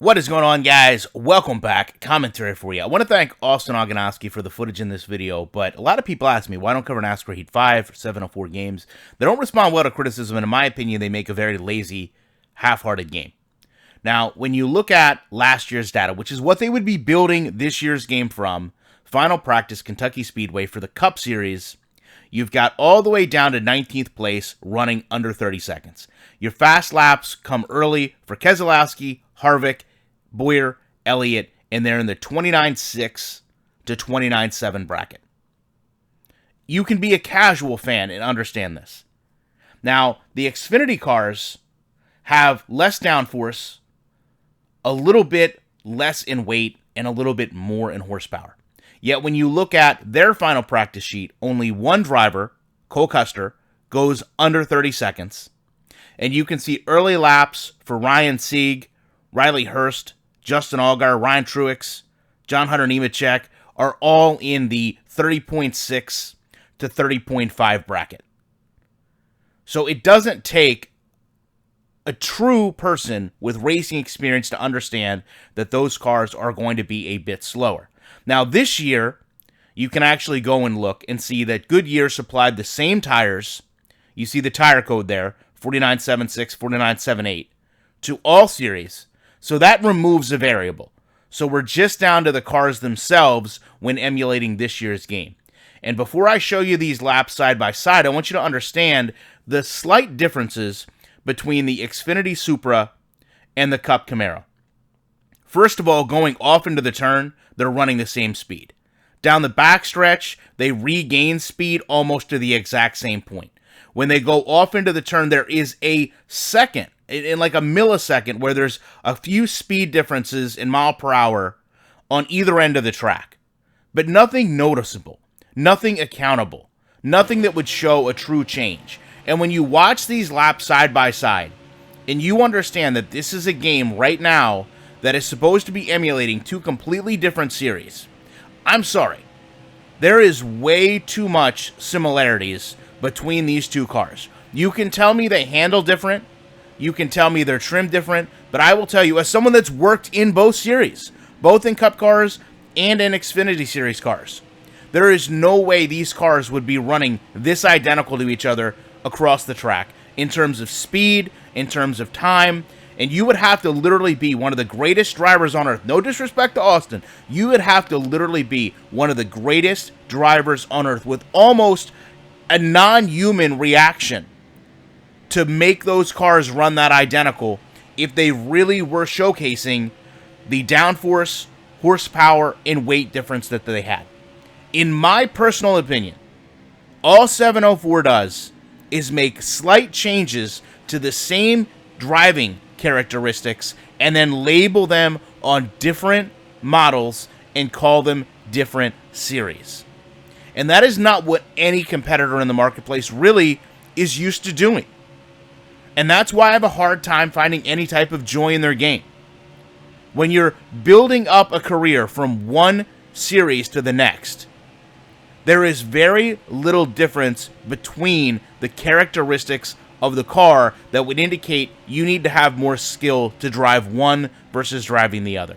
What is going on, guys? Welcome back. Commentary for you. I want to thank Austin Oganowski for the footage in this video, but a lot of people ask me, why don't cover NASCAR Heat 5 or 704 games? They don't respond well to criticism, and in my opinion, they make a very lazy, half-hearted game. Now, when you look at last year's data, which is what they would be building this year's game from, final practice, Kentucky Speedway for the Cup Series, you've got all the way down to 19th place, running under 30 seconds. Your fast laps come early for Keselowski, Harvick, Bowyer, Elliott, and they're in the 29.6 to 29.7 bracket. You can be a casual fan and understand this. Now, the Xfinity cars have less downforce, a little bit less in weight, and a little bit more in horsepower. Yet when you look at their final practice sheet, only one driver, Cole Custer, goes under 30 seconds. And you can see early laps for Ryan Sieg, Riley Hurst, Justin Allgaier, Ryan Truex, John Hunter Nemechek are all in the 30.6 to 30.5 bracket. So it doesn't take a true person with racing experience to understand that those cars are going to be a bit slower. Now this year, you can actually go and look and see that Goodyear supplied the same tires. You see the tire code there, 49.76, 49.78, to all series. So that removes a variable. So we're just down to the cars themselves when emulating this year's game. And before I show you these laps side by side, I want you to understand the slight differences between the Xfinity Supra and the Cup Camaro. First of all, going off into the turn, they're running the same speed. Down the backstretch, they regain speed almost to the exact same point. When they go off into the turn, there is a second, in like a millisecond, where there's a few speed differences in mile per hour on either end of the track. But nothing noticeable, nothing accountable, nothing that would show a true change. And when you watch these laps side by side, and you understand that this is a game right now that is supposed to be emulating two completely different series, I'm sorry. There is way too much similarities between these two cars. You can tell me they handle different, you can tell me they're trimmed different, but I will tell you, as someone that's worked in both series, both in Cup cars and in Xfinity Series cars, there is no way these cars would be running this identical to each other across the track in terms of speed, in terms of time, and you would have to literally be one of the greatest drivers on earth. No disrespect to Austin. You would have to literally be one of the greatest drivers on earth with almost a non-human reaction to make those cars run that identical if they really were showcasing the downforce, horsepower, and weight difference that they had. In my personal opinion, all 704 does is make slight changes to the same driving characteristics and then label them on different models and call them different series. And that is not what any competitor in the marketplace really is used to doing. And that's why I have a hard time finding any type of joy in their game. When you're building up a career from one series to the next, there is very little difference between the characteristics of the car that would indicate you need to have more skill to drive one versus driving the other.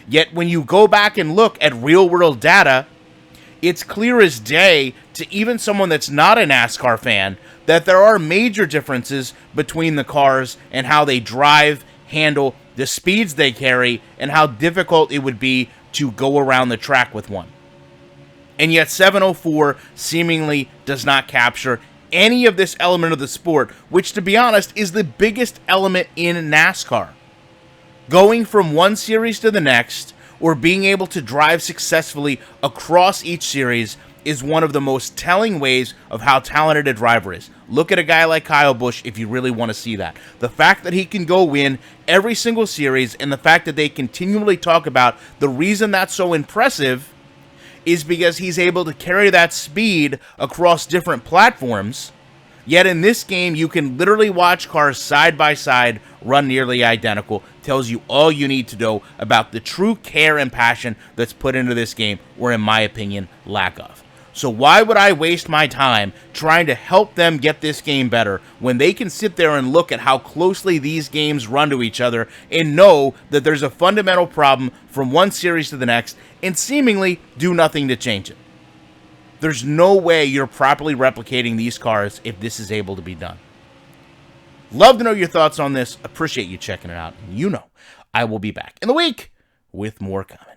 Yet when you go back and look at real-world data, it's clear as day to even someone that's not a NASCAR fan that there are major differences between the cars and how they drive, handle, the speeds they carry, and how difficult it would be to go around the track with one. And yet 704 seemingly does not capture any of this element of the sport, which, to be honest, is the biggest element in NASCAR. Going from one series to the next, or being able to drive successfully across each series, is one of the most telling ways of how talented a driver is. Look at a guy like Kyle Busch if you really want to see that. The fact that he can go win every single series, and the fact that they continually talk about the reason that's so impressive is because he's able to carry that speed across different platforms. Yet in this game, you can literally watch cars side by side run nearly identical. Tells you all you need to know about the true care and passion that's put into this game, or in my opinion, lack of. So why would I waste my time trying to help them get this game better when they can sit there and look at how closely these games run to each other and know that there's a fundamental problem from one series to the next and seemingly do nothing to change it? There's no way you're properly replicating these cars if this is able to be done. Love to know your thoughts on this. Appreciate you checking it out. And you know I will be back in the week with more comments.